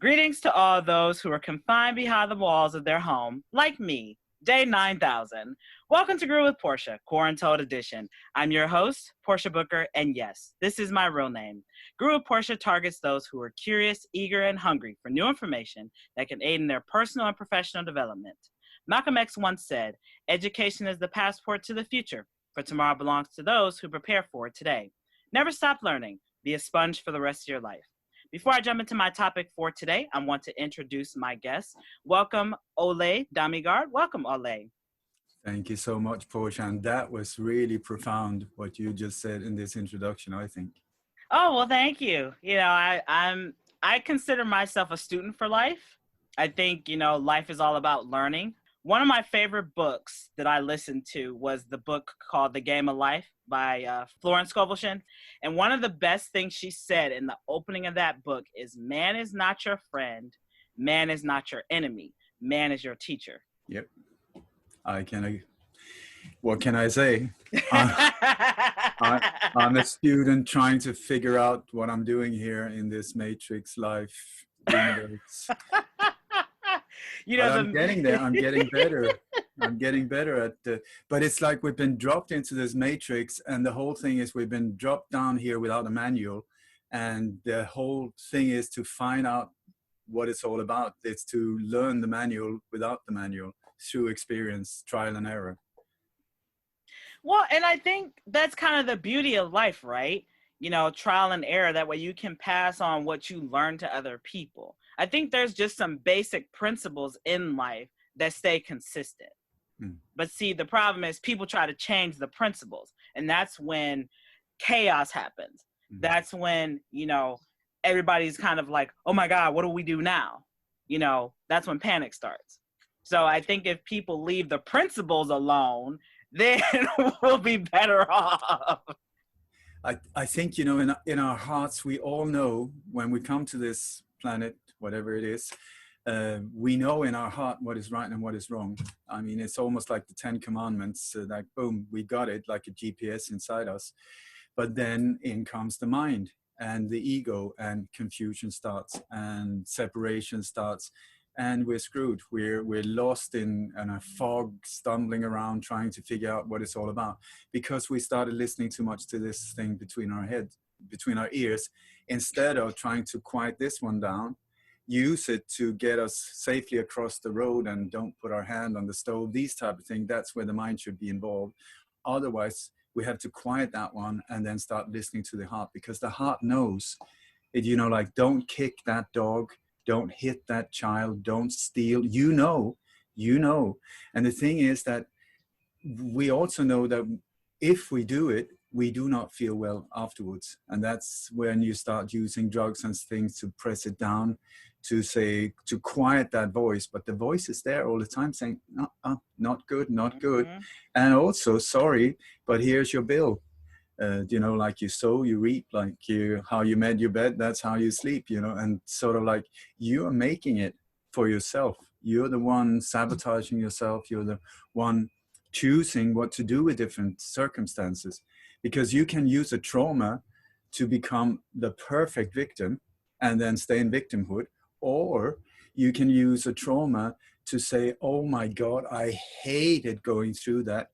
Greetings to all those who are confined behind the walls of their home, like me, day 9000. Welcome to Groove with Portia, QuaranTOLD edition. I'm your host, Portia Booker, and yes, this is my real name. Groove with Portia targets those who are curious, eager, and hungry for new information that can aid in their personal and professional development. Malcolm X once said, "Education is the passport to the future, for tomorrow belongs to those who prepare for it today." Never stop learning. Be a sponge for the rest of your life. Before I jump into my topic for today, I want to introduce my guest. Welcome, Ole Dammegard. Welcome, Ole. Thank you so much, Portia. And that was really profound, what you just said in this introduction, I think. Oh, well, thank you. I consider myself a student for life. I think, life is all about learning. One of my favorite books that I listened to was the book called The Game of Life by Florence Scovel. And one of the best things she said in the opening of that book is, man is not your friend. Man is not your enemy. Man is your teacher. Yep. What can I say? I'm a student trying to figure out what I'm doing here in this Matrix life universe. I'm getting there. I'm getting better. I'm getting better at but it's like we've been dropped into this matrix, and the whole thing is we've been dropped down here without a manual, and the whole thing is to find out what it's all about. It's to learn the manual without the manual through experience, trial and error. Well, and I think that's kind of the beauty of life, right? Trial and error. That way you can pass on what you learn to other people. I think there's just some basic principles in life that stay consistent. But see, the problem is people try to change the principles, and that's when chaos happens. That's when, everybody's kind of like, oh my God, what do we do now? That's when panic starts. So I think if people leave the principles alone, then we'll be better off. I think, in our hearts, we all know when we come to this planet, whatever it is, we know in our heart what is right and what is wrong. I mean, it's almost like the 10 Commandments, like, boom, we got it, like a GPS inside us. But then in comes the mind and the ego, and confusion starts and separation starts. And we're screwed. We're lost in a fog, stumbling around, trying to figure out what it's all about, because we started listening too much to this thing between our ears, instead of trying to quiet this one down, use it to get us safely across the road, and don't put our hand on the stove, these type of things. That's where the mind should be involved. Otherwise, we have to quiet that one and then start listening to the heart, because the heart knows it, like, don't kick that dog. Don't hit that child, don't steal, you know. And the thing is that we also know that if we do it, we do not feel well afterwards. And that's when you start using drugs and things to press it down, to quiet that voice. But the voice is there all the time saying, not good, not good. And also, sorry, but here's your bill. Like you sow, you reap, like how you made your bed, that's how you sleep, and sort of like you are making it for yourself. You're the one sabotaging yourself. You're the one choosing what to do with different circumstances, because you can use a trauma to become the perfect victim and then stay in victimhood, or you can use a trauma to say, oh my God, I hated going through that,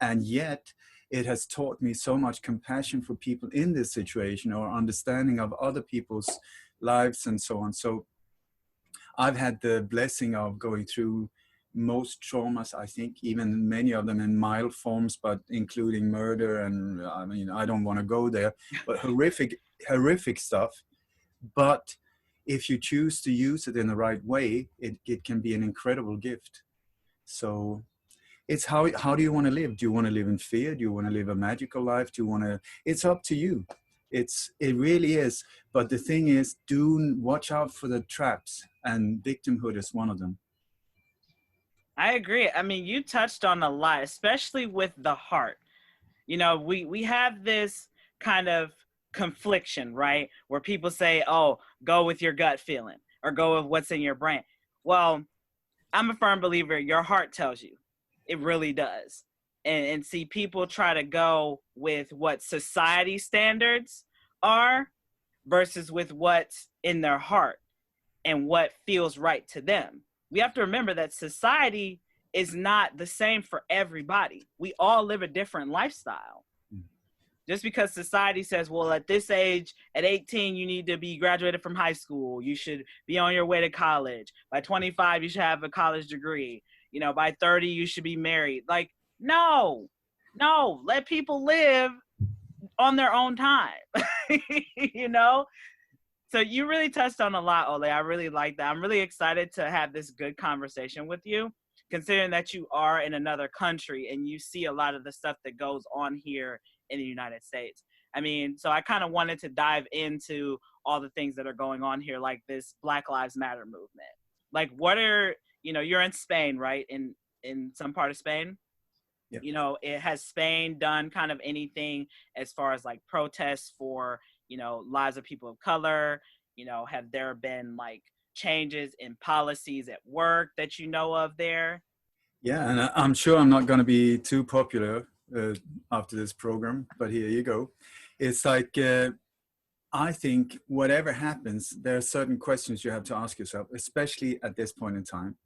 and yet it has taught me so much compassion for people in this situation, or understanding of other people's lives and so on. So I've had the blessing of going through most traumas, I think, even many of them in mild forms, but including murder. And I mean, I don't want to go there, but horrific stuff. But if you choose to use it in the right way, it can be an incredible gift. So it's how do you want to live? Do you want to live in fear? Do you want to live a magical life? It's up to you. It really is. But the thing is, watch out for the traps, and victimhood is one of them. I agree. I mean, you touched on a lot, especially with the heart. We have this kind of confliction, right? Where people say, oh, go with your gut feeling, or go with what's in your brain. Well, I'm a firm believer, your heart tells you. It really does. And see, people try to go with what society standards are versus with what's in their heart. and what feels right to them. We have to remember that society is not the same for everybody. We all live a different lifestyle. Just because society says, well, at this age, at 18, you need to be graduated from high school. You should be on your way to college. By 25, you should have a college degree. You know, by 30, you should be married. Like, no, let people live on their own time, you know? So you really touched on a lot, Ole. I really like that. I'm really excited to have this good conversation with you, considering that you are in another country and you see a lot of the stuff that goes on here in the United States. I mean, so I kind of wanted to dive into all the things that are going on here, like this Black Lives Matter movement. Like, what are, you know, you're in Spain, right? In some part of Spain? Yep. You know, has Spain done kind of anything as far as like protests for, you know, lives of people of color? You know, have there been like changes in policies at work that you know of there? Yeah, and I'm sure I'm not going to be too popular after this program, but here you go. It's like, I think whatever happens, there are certain questions you have to ask yourself, especially at this point in time.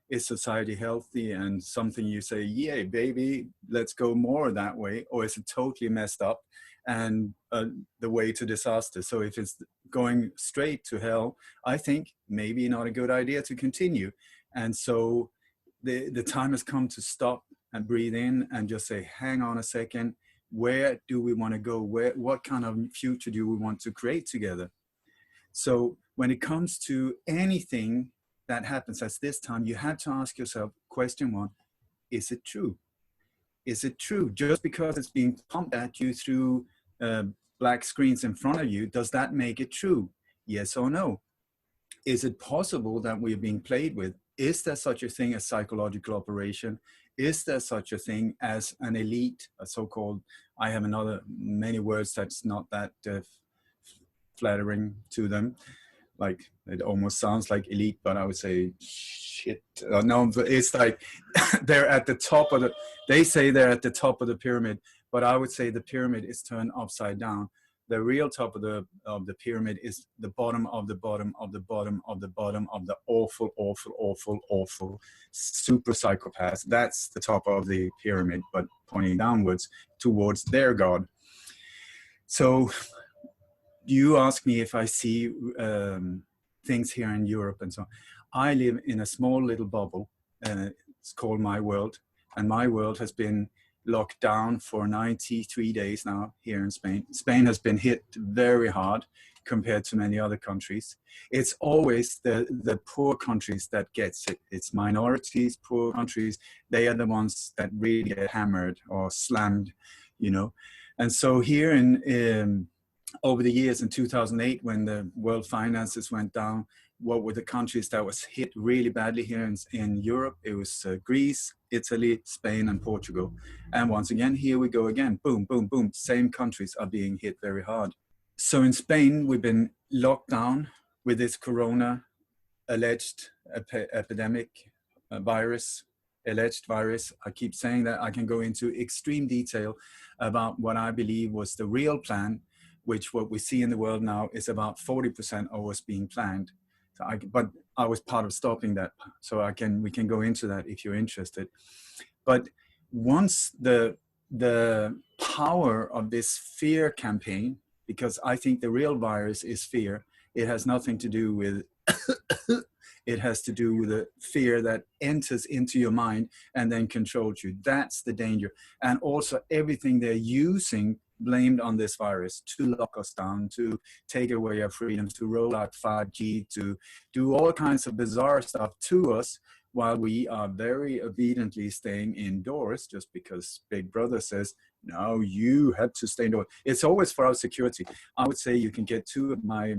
Is society healthy and something you say, yay, baby, let's go more that way? Or is it totally messed up and the way to disaster? So if it's going straight to hell, I think maybe not a good idea to continue. And so the time has come to stop and breathe in and just say, hang on a second, where do we want to go? What kind of future do we want to create together? So when it comes to anything that happens at this time, you have to ask yourself, question one, is it true? Is it true? Just because it's being pumped at you through black screens in front of you, does that make it true? Yes or no? Is it possible that we're being played with? Is there such a thing as psychological operation? Is there such a thing as an elite, a so-called, I have many words that's not that flattering to them. Like, it almost sounds like elite, but I would say shit. No, it's like they're at the top of they say they're at the top of the pyramid, but I would say the pyramid is turned upside down. The real top of the pyramid is the bottom of the bottom of the bottom of the bottom of the awful, awful, awful, awful super psychopaths. That's the top of the pyramid, but pointing downwards towards their God. So you ask me if I see things here in Europe and so on. I live in a small little bubble. It's called my world. And my world has been locked down for 93 days now here in Spain. Spain has been hit very hard compared to many other countries. It's always the poor countries that gets it. It's minorities, poor countries. They are the ones that really get hammered or slammed, you know. And so here over the years in 2008, when the world finances went down, what were the countries that was hit really badly here in Europe? It was Greece, Italy, Spain, and Portugal. And once again, here we go again. Boom, boom, boom. Same countries are being hit very hard. So in Spain, we've been locked down with this corona alleged epidemic virus, alleged virus. I keep saying that. I can go into extreme detail about what I believe was the real plan, which what we see in the world now is about 40% of what's being planned. So but I was part of stopping that. So we can go into that if you're interested. But once the power of this fear campaign, because I think the real virus is fear, it has nothing to do with, it has to do with the fear that enters into your mind and then controls you. That's the danger. And also everything they're using blamed on this virus to lock us down, to take away our freedoms, to roll out 5G, to do all kinds of bizarre stuff to us while we are very obediently staying indoors just because Big Brother says, no, you have to stay indoors. It's always for our security. I would say you can get 2 of my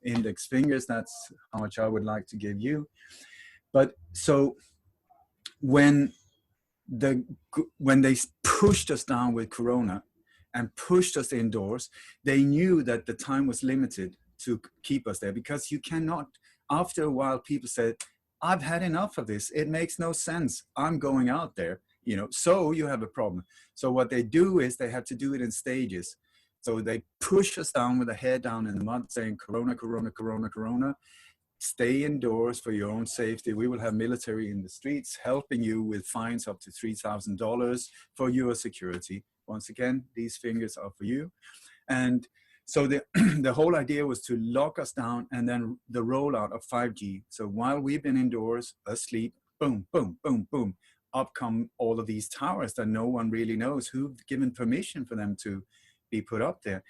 index fingers. That's how much I would like to give you. But so when they pushed us down with Corona, and pushed us indoors, they knew that the time was limited to keep us there, because you cannot, after a while, people said, I've had enough of this. It makes no sense. I'm going out there, you know, so you have a problem. So what they do is they have to do it in stages. So they push us down with a head down in the mud saying, Corona, Corona, Corona, Corona. stay indoors for your own safety. We will have military in the streets helping you with fines up to $3,000 for your security. Once again, these fingers are for you. And so the, the whole idea was to lock us down, and then the rollout of 5G. So while we've been indoors, asleep, boom, boom, boom, boom, up come all of these towers that no one really knows who've given permission for them to be put up there.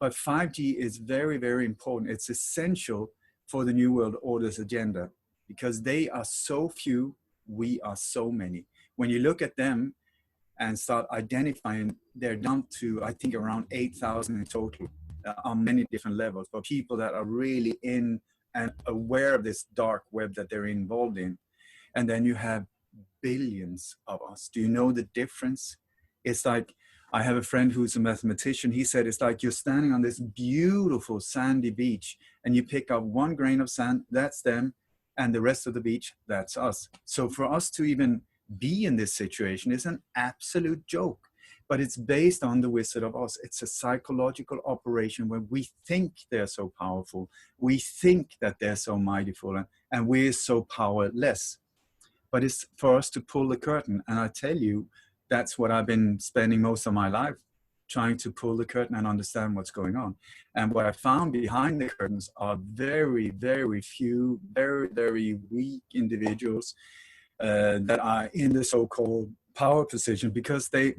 But 5G is very, very important. It's essential for the New World Order's agenda, because they are so few, we are so many. When you look at them and start identifying, they're down to, I think, around 8,000 in total on many different levels for people that are really in and aware of this dark web that they're involved in. And then you have billions of us. Do you know the difference? It's like, I have a friend who's a mathematician. He said, it's like you're standing on this beautiful sandy beach and you pick up one grain of sand, that's them, and the rest of the beach, that's us. So for us to even be in this situation is an absolute joke, but it's based on the Wizard of Oz. It's a psychological operation where we think they're so powerful. We think that they're so mightyful, and we're so powerless. But it's for us to pull the curtain. And I tell you, that's what I've been spending most of my life, trying to pull the curtain and understand what's going on. And what I found behind the curtains are very, very few, very, very weak individuals that are in the so-called power position, because they,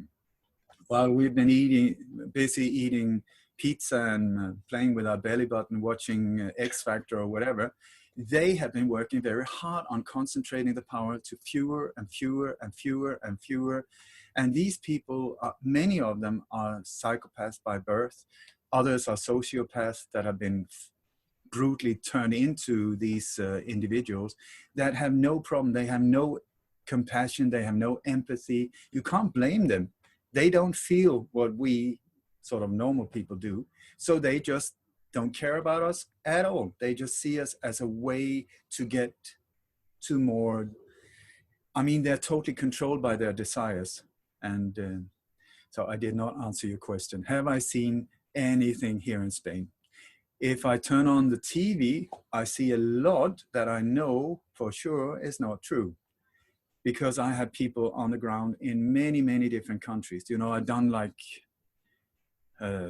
while we've been busy eating pizza and playing with our belly button, watching X Factor or whatever, they have been working very hard on concentrating the power to fewer and fewer and fewer and fewer. And these people, many of them are psychopaths by birth. Others are sociopaths that have been brutally turned into these individuals that have no problem. They have no compassion. They have no empathy. You can't blame them. They don't feel what we sort of normal people do. So they just don't care about us at all. They just see us as a way to get to more. I mean, they're totally controlled by their desires. And so I did not answer your question. Have I seen anything here in Spain? If I turn on the TV, I see a lot that I know for sure is not true, because I have people on the ground in many, many different countries. You know, I've done like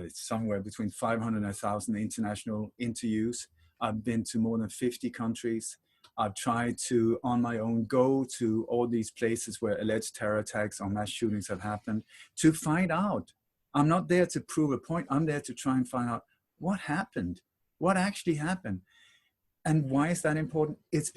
somewhere between 500 and 1,000 international interviews. I've been to more than 50 countries. I've tried to, on my own, go to all these places where alleged terror attacks or mass shootings have happened to find out. I'm not there to prove a point. I'm there to try and find out what happened, what actually happened. And why is that important? It's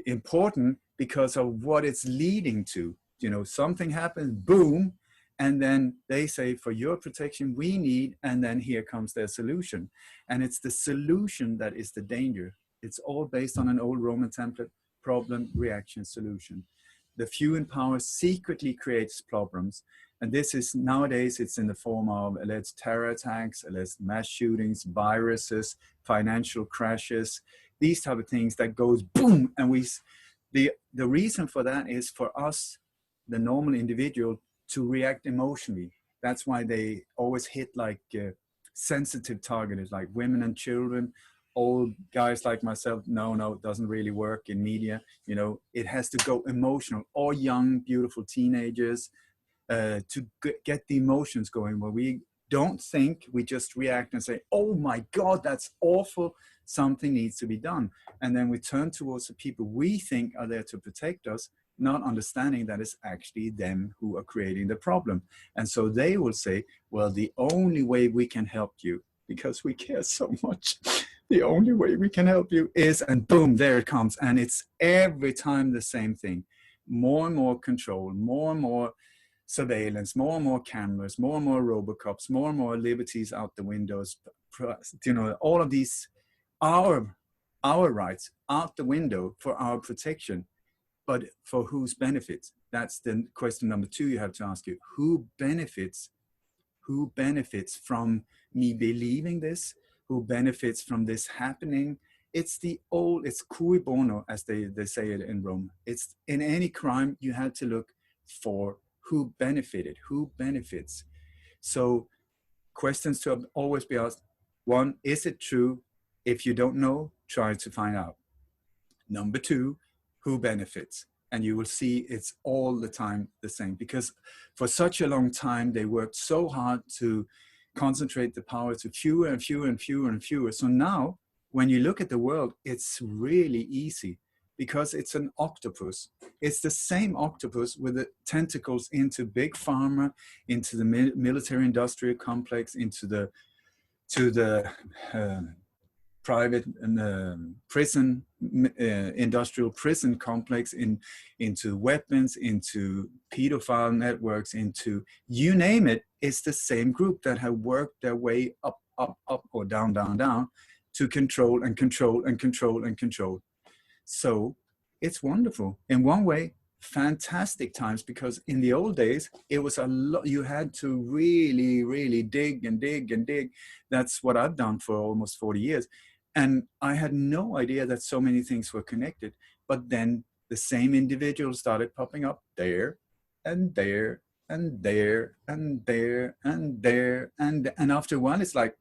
important because of what it's leading to. You know, something happens, boom, and then they say, for your protection, we need, and then here comes their solution. And it's the solution that is the danger. It's all based on an old Roman template: problem, reaction, solution. The few in power secretly creates problems. And this is, nowadays, it's in the form of alleged terror attacks, alleged mass shootings, viruses, financial crashes, these type of things that goes boom. And the reason for that is for us, the normal individual, to react emotionally. That's why they always hit like sensitive targets, like women and children. Old guys like myself, no, it doesn't really work in media. You know, it has to go emotional. Or young, beautiful teenagers, to get the emotions going, where we don't think, we just react and say, oh my God, that's awful. Something needs to be done. And then we turn towards the people we think are there to protect us, not understanding that it's actually them who are creating the problem. And so they will say, well, the only way we can help you, because we care so much, the only way we can help you is, and boom, there it comes. And it's every time the same thing. More and more control, more and more surveillance, more and more cameras, more and more Robocops, more and more liberties out the windows. You know, all of these, our rights out the window for our protection. But for whose benefit? That's the question number two you have to ask you. Who benefits? Who benefits from me believing this? Who benefits from this happening? It's it's cui bono, as they say it in Rome. It's in any crime, you had to look for who benefited, who benefits. So questions to always be asked, One, is it true? If you don't know, try to find out. Number two, who benefits? And you will see it's all the time the same, because for such a long time, they worked so hard to concentrate the power to fewer and fewer and fewer and fewer. So now when you look at the world, it's really easy because it's an octopus. It's the same octopus with the tentacles into big pharma, into the military industrial complex, into the private prison, industrial prison complex, into weapons, into pedophile networks, into you name it. It's the same group that have worked their way up, up, up, or down, down, down to control and control and control and control. So it's wonderful. In one way, fantastic times, because in the old days, it was a lot. You had to really, really dig and dig and dig. That's what I've done for almost 40 years. And I had no idea that so many things were connected. But then the same individuals started popping up there and there and there and there and there. And after a while, it's like,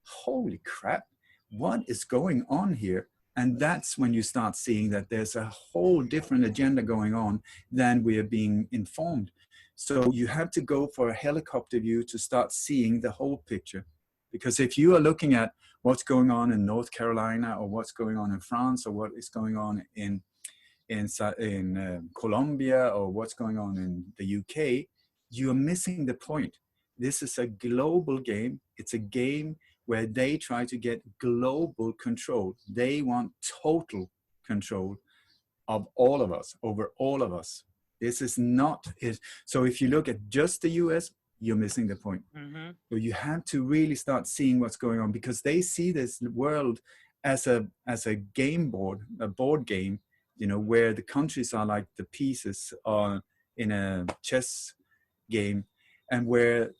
holy crap, what is going on here? And that's when you start seeing that there's a whole different agenda going on than we are being informed. So you have to go for a helicopter view to start seeing the whole picture. Because if you are looking at what's going on in North Carolina, or what's going on in France, or what is going on in Colombia, or what's going on in the UK, you're missing the point. This is a global game. It's a game where they try to get global control. They want total control of all of us, over all of us. This is not it. So if you look at just the US, you're missing the point. Mm-hmm. So you have to really start seeing what's going on, because they see this world as a game board, a board game, you know, where the countries are like the pieces in a chess game, and where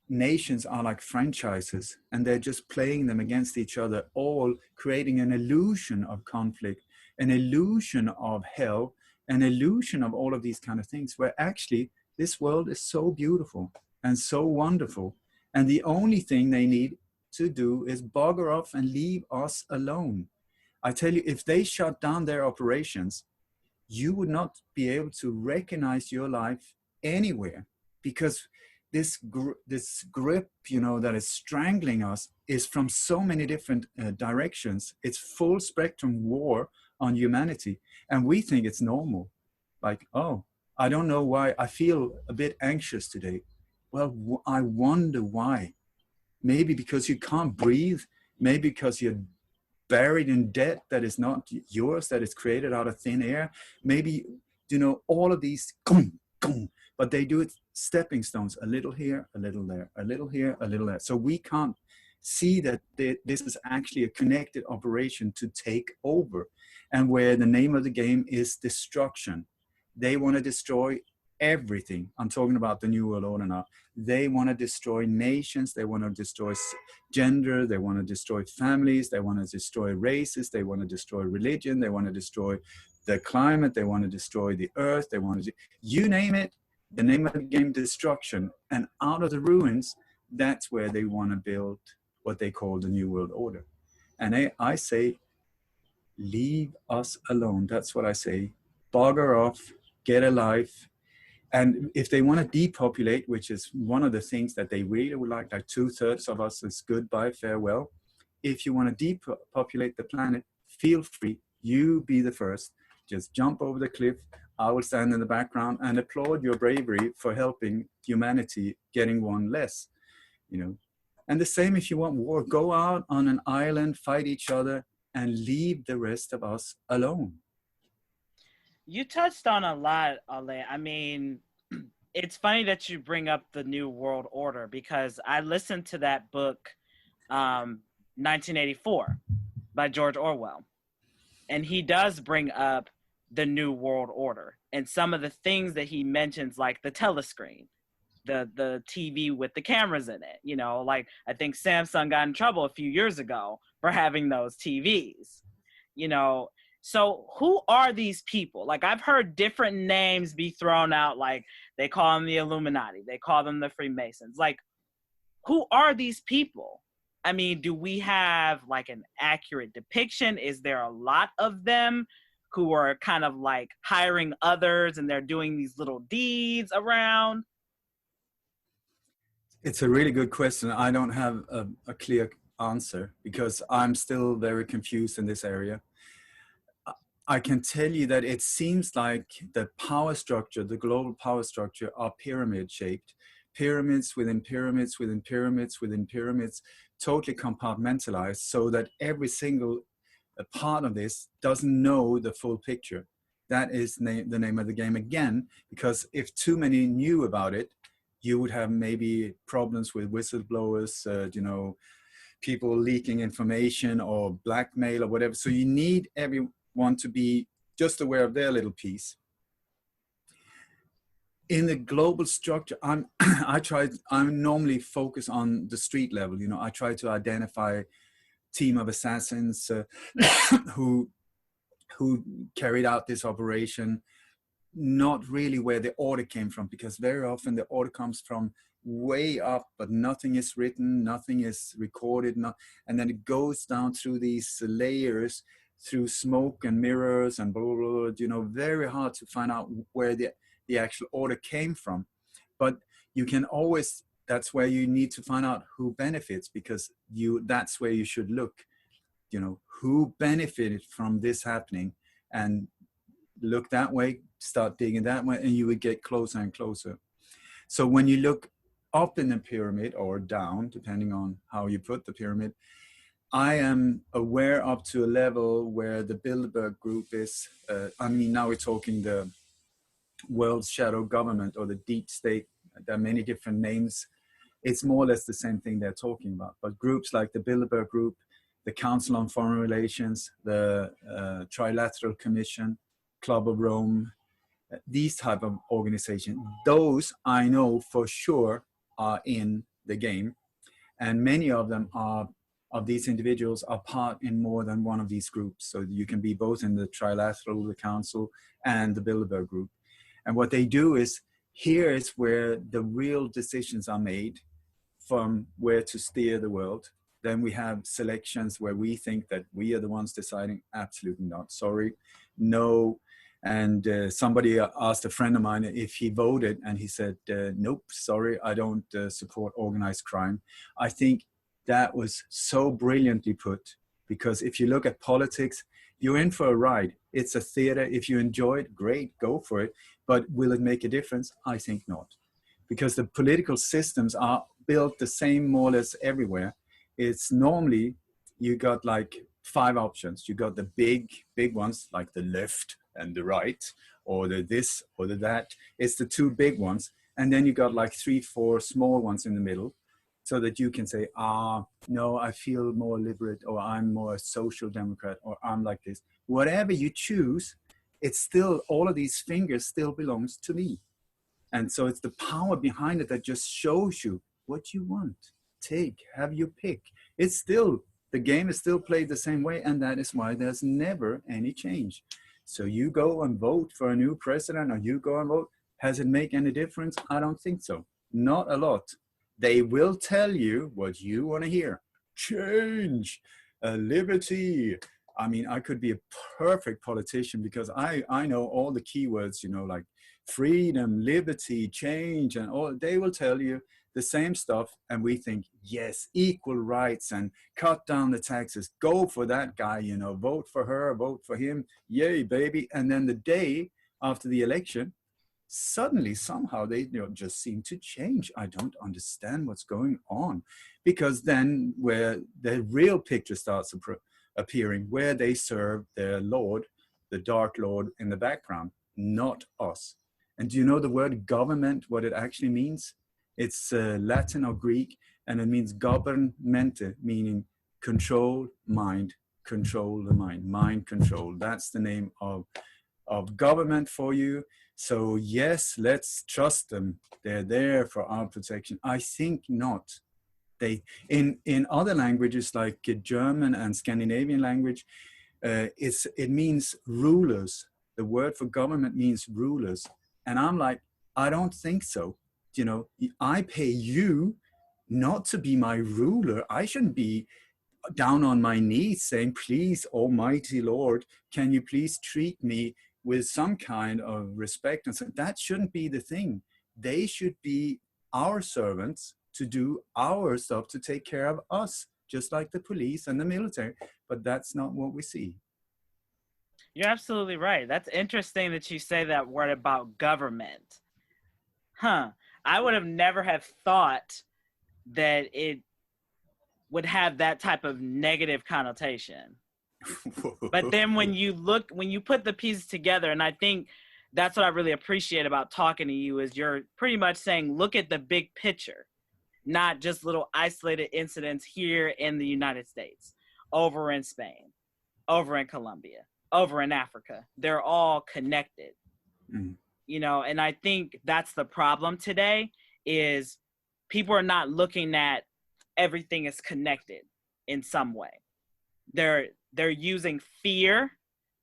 nations are like franchises, and they're just playing them against each other, all creating an illusion of conflict, an illusion of hell, an illusion of all of these kind of things, where actually this world is so beautiful and so wonderful. And the only thing they need to do is bugger off and leave us alone. I tell you, if they shut down their operations, you would not be able to recognize your life anywhere, because this grip, you know, that is strangling us is from so many different directions. It's full spectrum war on humanity. And we think it's normal. Like, oh, I don't know why I feel a bit anxious today. Well, I wonder why. Maybe because you can't breathe. Maybe because you're buried in debt that is not yours, that is created out of thin air. Maybe, you know, all of these, but they do it stepping stones, a little here, a little there, a little here, a little there. So we can't see that this is actually a connected operation to take over, and where the name of the game is destruction. They want to destroy everything. I'm talking about the New World Order now. They want to destroy nations. They want to destroy gender. They want to destroy families. They want to destroy races. They want to destroy religion. They want to destroy the climate. They want to destroy the earth. They want to, you name it, the name of the game, destruction. And out of the ruins, that's where they want to build what they call the New World Order. And I say, leave us alone. That's what I say. Bugger off, get a life. And if they want to depopulate, which is one of the things that they really would like 2/3 of us is goodbye, farewell. If you want to depopulate the planet, feel free. You be the first. Just jump over the cliff. I will stand in the background and applaud your bravery for helping humanity getting one less, you know. And the same if you want war. Go out on an island, fight each other, and leave the rest of us alone. You touched on a lot, Ole. I mean, it's funny that you bring up the New World Order, because I listened to that book, 1984, by George Orwell. And he does bring up the New World Order and some of the things that he mentions, like the telescreen, the TV with the cameras in it. You know, like I think Samsung got in trouble a few years ago for having those TVs, you know. So who are these people? Like, I've heard different names be thrown out, like they call them the Illuminati, they call them the Freemasons. Like, who are these people? I mean, do we have like an accurate depiction? Is there a lot of them who are kind of like hiring others and they're doing these little deeds around? It's a really good question. I don't have a clear answer because I'm still very confused in this area. I can tell you that it seems like the power structure, the global power structure, are pyramid shaped. Pyramids within pyramids within pyramids within pyramids, totally compartmentalized, so that every single part of this doesn't know the full picture. That is the name of the game again, because if too many knew about it, you would have maybe problems with whistleblowers, you know, people leaking information or blackmail or whatever. So you need everyone to be just aware of their little piece. In the global structure, I normally focus on the street level. You know, I try to identify team of assassins who carried out this operation, not really where the order came from, because very often the order comes from way up, but nothing is written, nothing is recorded, and then it goes down through these layers, through smoke and mirrors and blah, blah, blah, you know, very hard to find out where the actual order came from. But you can always, that's where you need to find out who benefits, because that's where you should look, you know, who benefited from this happening, and look that way, start digging that way, and you would get closer and closer. So when you look up in the pyramid or down, depending on how you put the pyramid, I am aware up to a level where the Bilderberg group is, I mean, now we're talking the world's shadow government or the deep state. There are many different names. It's more or less the same thing they're talking about. But groups like the Bilderberg Group, the Council on Foreign Relations, the Trilateral Commission, Club of Rome, these type of organizations, those I know for sure are in the game. And many of them of these individuals are part in more than one of these groups. So you can be both in the Trilateral, the Council, and the Bilderberg Group. And what they do is, here is where the real decisions are made from where to steer the world. Then we have selections where we think that we are the ones deciding. Absolutely not. Sorry, no. And somebody asked a friend of mine if he voted, and he said, nope, sorry, I don't support organized crime. I think that was so brilliantly put, because if you look at politics, you're in for a ride. It's a theater. If you enjoy it, great, go for it. But will it make a difference? I think not. Because the political systems are built the same more or less everywhere. It's normally, you got like 5 options. You got the big ones, like the left and the right, or the this or the that. It's the 2 big ones. And then you got like 3, 4 small ones in the middle, so that you can say, no, I feel more liberal, or I'm more a social democrat, or I'm like this. Whatever you choose, it's still, all of these fingers still belongs to me. And so it's the power behind it that just shows you what you want. Take, have your pick. It's still, the game is still played the same way, and that is why there's never any change. So you go and vote for a new president, or you go and vote. Has it make any difference? I don't think so. Not a lot. They will tell you what you want to hear. Change, liberty. I mean, I could be a perfect politician because I know all the keywords, you know, like freedom, liberty, change, and all. They will tell you the same stuff, and we think, yes, equal rights and cut down the taxes. Go for that guy, you know, vote for her, vote for him. Yay, baby. And then the day after the election, suddenly somehow they just seem to change. I don't understand what's going on, because then where the real picture starts appearing, where they serve their Lord, the Dark Lord in the background, not us. And do you know the word government, what it actually means? It's Latin or Greek, and it means governmente, meaning control mind, control the mind, mind control. That's the name of government for you. So yes, let's trust them. They're there for our protection. I think not. They in other languages like German and Scandinavian language, it means rulers. The word for government means rulers. And I'm like, I don't think so. You know, I pay you not to be my ruler. I shouldn't be down on my knees saying, please, Almighty Lord, can you please treat me with some kind of respect? And so that shouldn't be the thing. They should be our servants to do our stuff, to take care of us, just like the police and the military. But that's not what we see. You're absolutely right. That's interesting that you say that word about government. Huh. I would have never have thought that it would have that type of negative connotation. But then when you put the pieces together, and I think that's what I really appreciate about talking to you, is you're pretty much saying, look at the big picture, not just little isolated incidents here in the United States, over in Spain, over in Colombia, over in Africa. They're all connected. You know, and I think that's the problem today, is people are not looking at everything is connected in some way. They're using fear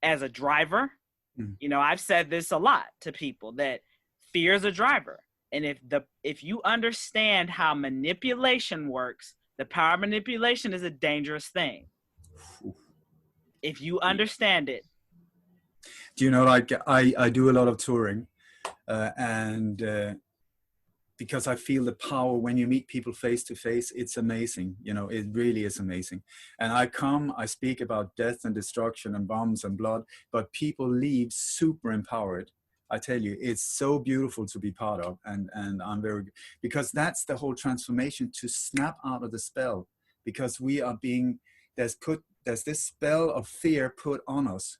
as a driver. You know, I've said this a lot to people, that fear is a driver. And if you understand how manipulation works, the power of manipulation is a dangerous thing. If you understand it. Do you know, like I do a lot of touring, because I feel the power when you meet people face to face. It's amazing. You know, it really is amazing. And I speak about death and destruction and bombs and blood, but people leave super empowered. I tell you, it's so beautiful to be part of. And I'm because that's the whole transformation, to snap out of the spell, because we are being, there's this spell of fear put on us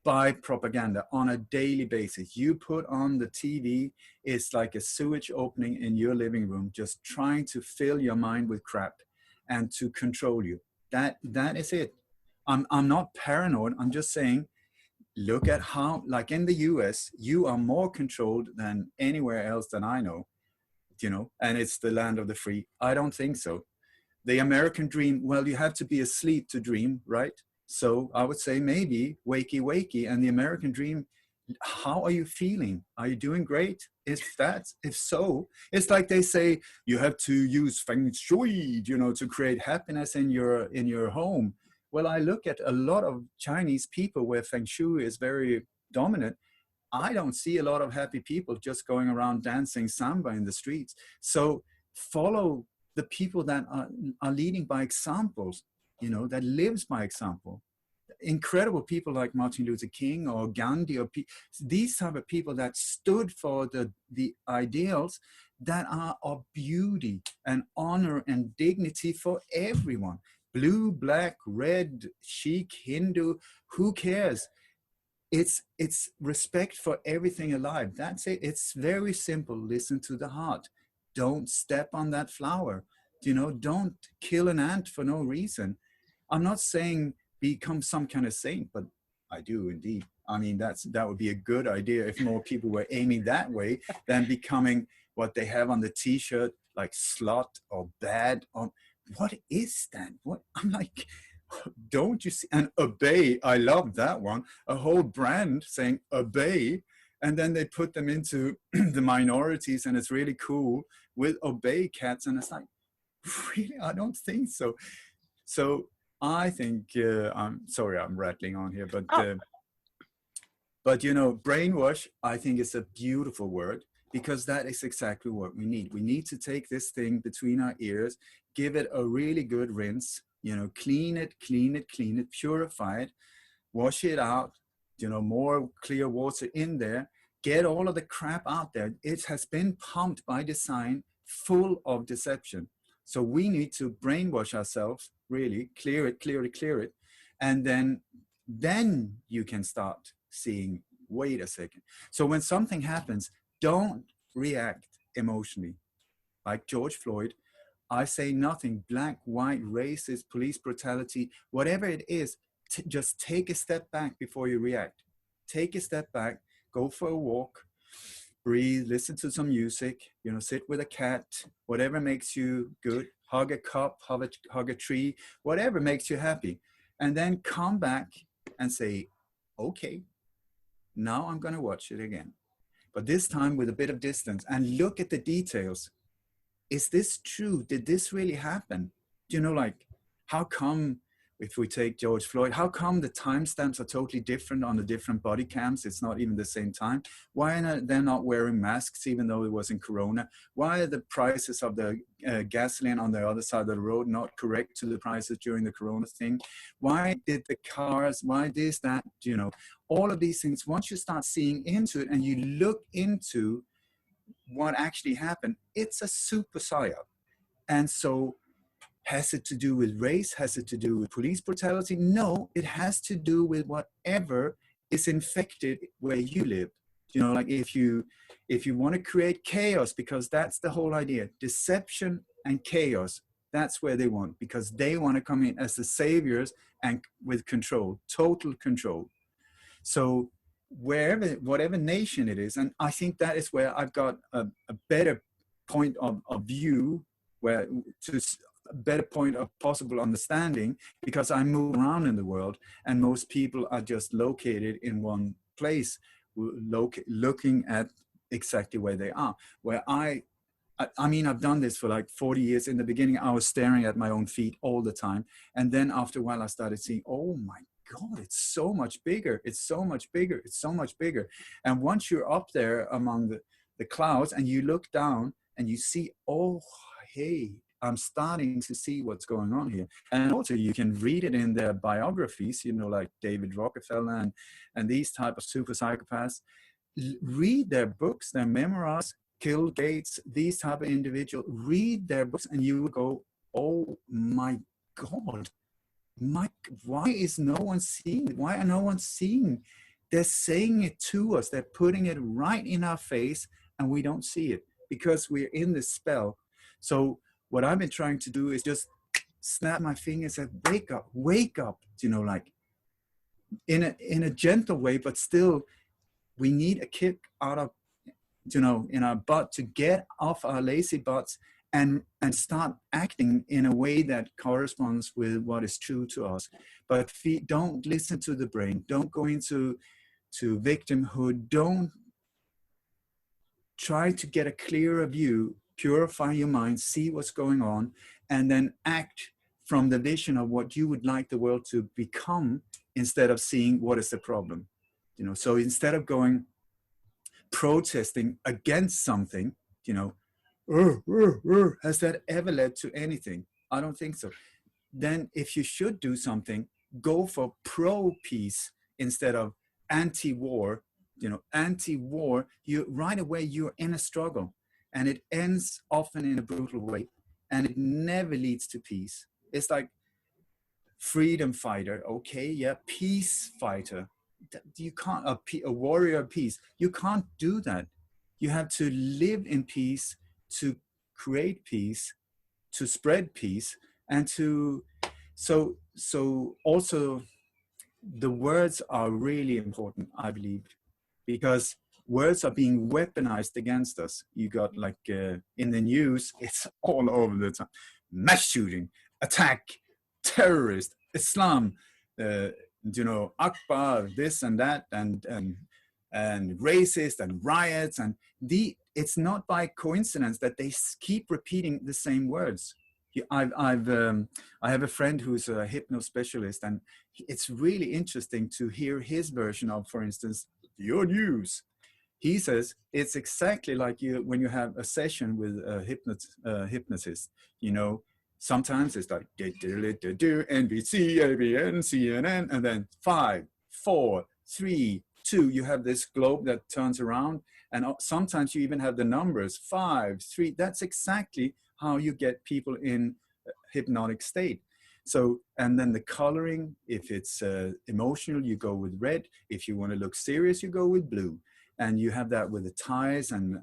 by propaganda on a daily basis. You put on the TV, it's like a sewage opening in your living room, just trying to fill your mind with crap and to control you. That is it. I'm not paranoid. I'm just saying, look at how, like in the US, you are more controlled than anywhere else that I know, you know, and it's the land of the free. I don't think so. The American dream, well, you have to be asleep to dream, right? So I would say maybe wakey, wakey. And the American dream, how are you feeling? Are you doing great? If so, it's like they say, you have to use feng shui, you know, to create happiness in your home. Well, I look at a lot of Chinese people where feng shui is very dominant. I don't see a lot of happy people just going around dancing samba in the streets. So follow the people that are leading by examples, you know, that lives by example. Incredible people like Martin Luther King or Gandhi, or these type of people that stood for the ideals that are of beauty and honor and dignity for everyone. Blue, black, red, Sikh, Hindu, who cares? It's respect for everything alive. That's it. It's very simple. Listen to the heart. Don't step on that flower. You know, don't kill an ant for no reason. I'm not saying become some kind of saint, but I do indeed. I mean, that would be a good idea if more people were aiming that way than becoming what they have on the T-shirt, like slut or bad. What is that? What, I'm like, don't you see? And obey, I love that one. A whole brand saying obey, and then they put them into the minorities, and it's really cool with obey cats, and it's like, really? I don't think so. So I think, I'm sorry, I'm rattling on here, but you know, brainwash, I think is a beautiful word, because that is exactly what we need. We need to take this thing between our ears, give it a really good rinse, you know, clean it, purify it, wash it out, you know, more clear water in there, get all of the crap out there. It has been pumped by design, full of deception. So we need to brainwash ourselves, really, clear it. And then you can start seeing, wait a second. So when something happens, don't react emotionally. Like George Floyd, I say nothing, black, white, racist, police brutality, whatever it is, just take a step back before you react. Take a step back, go for a walk, breathe, listen to some music, you know, sit with a cat, whatever makes you good, hug a cup, hug a tree, whatever makes you happy. And then come back and say, okay, now I'm going to watch it again. But this time with a bit of distance, and look at the details. is this true? Did this really happen? You know, like, how come, if we take George Floyd, how come the timestamps are totally different on the different body cams? It's not even the same time. Why are they not wearing masks, even though it wasn't Corona? Why are the prices of the gasoline on the other side of the road not correct to the prices during the Corona thing? Why did the cars, why this, that, you know, all of these things, once you start seeing into it and you look into what actually happened, it's a super psyop. And so, has it to do with race? Has it to do with police brutality? No, it has to do with whatever is infected where you live. You know, like if you want to create chaos, because that's the whole idea, deception and chaos, that's where they want, because they want to come in as the saviors and with control, total control. So whatever nation it is, and I think that is where I've got a better point of view, where to a better point of possible understanding, because I move around in the world and most people are just located in one place, looking at exactly where they are. Where I mean, I've done this for like 40 years. In the beginning, I was staring at my own feet all the time. And then after a while, I started seeing, oh my God, it's so much bigger. It's so much bigger. It's so much bigger. And once you're up there among the clouds and you look down and you see, oh, hey, I'm starting to see what's going on here. And also you can read it in their biographies, you know, like David Rockefeller and these type of super psychopaths. Read their books, their memoirs, Bill Gates, these type of individuals, read their books and you will go, oh my God, why is no one seeing it? Why are no one seeing? They're saying it to us. They're putting it right in our face and we don't see it because we're in this spell. So what I've been trying to do is just snap my fingers and wake up, you know, like in a gentle way, but still we need a kick out of, you know, in our butt to get off our lazy butts and start acting in a way that corresponds with what is true to us. But don't listen to the brain. Don't go into victimhood. Don't try to get a clearer view, purify your mind, see what's going on, and then act from the vision of what you would like the world to become instead of seeing what is the problem. You know, so instead of going protesting against something, you know, has that ever led to anything? I don't think so. Then if you should do something, go for pro-peace instead of anti-war. You know, anti-war, you right away you're in a struggle and it ends often in a brutal way and it never leads to peace. It's like freedom fighter, okay, yeah, peace fighter. You can't, a warrior of peace, you can't do that. You have to live in peace, to create peace, to spread peace, and to, so also the words are really important, I believe, because words are being weaponized against us. You got like in the news, it's all over the time. Mass shooting, attack, terrorist, Islam, you know, Akbar, this and that, and racist and riots. And it's not by coincidence that they keep repeating the same words. I have a friend who's a hypno specialist, and it's really interesting to hear his version of, for instance, your news. He says it's exactly like when you have a session with a hypnotist. You know, sometimes it's like NBC, ABN, CNN, and then 5, 4, 3, 2. You have this globe that turns around, and sometimes you even have the numbers 5, 3. That's exactly how you get people in hypnotic state. So, and then the coloring, if it's emotional, you go with red. If you want to look serious, you go with blue. And you have that with the ties and